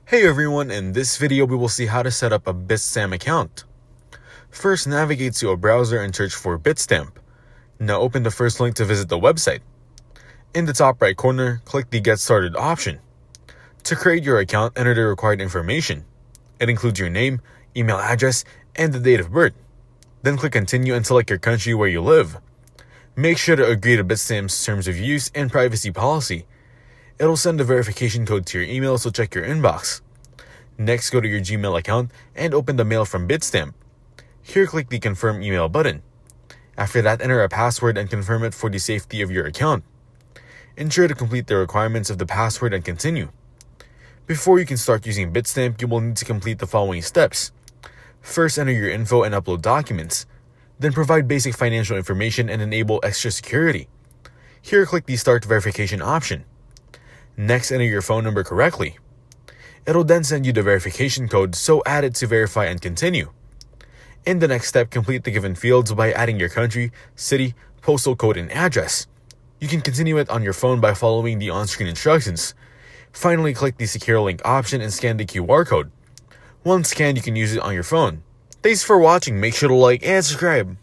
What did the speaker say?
Hey everyone, in this video we will see how to set up a Bitstamp account. First, navigate to a browser and search for Bitstamp. Now open the first link to visit the website. In the top right corner, click the Get Started option. To create your account, enter the required information. It includes your name, email address, and the date of birth. Then click Continue and select your country where you live. Make sure to agree to Bitstamp's terms of use and privacy policy. It'll send a verification code to your email, so check your inbox. Next, go to your Gmail account and open the mail from Bitstamp. Here, click the Confirm Email button. After that, enter a password and confirm it for the safety of your account. Ensure to complete the requirements of the password and continue. Before you can start using Bitstamp, you will need to complete the following steps. First, enter your info and upload documents. Then provide basic financial information and enable extra security. Here, click the Start Verification option. Next, enter your phone number correctly. It'll then send you the verification code, so add it to verify and continue. In the next step, complete the given fields by adding your country, city, postal code, and address. You can continue it on your phone by following the on-screen instructions. Finally, click the Secure Link option and scan the QR code. Once scanned, you can use it on your phone. Thanks for watching. Make sure to like and subscribe.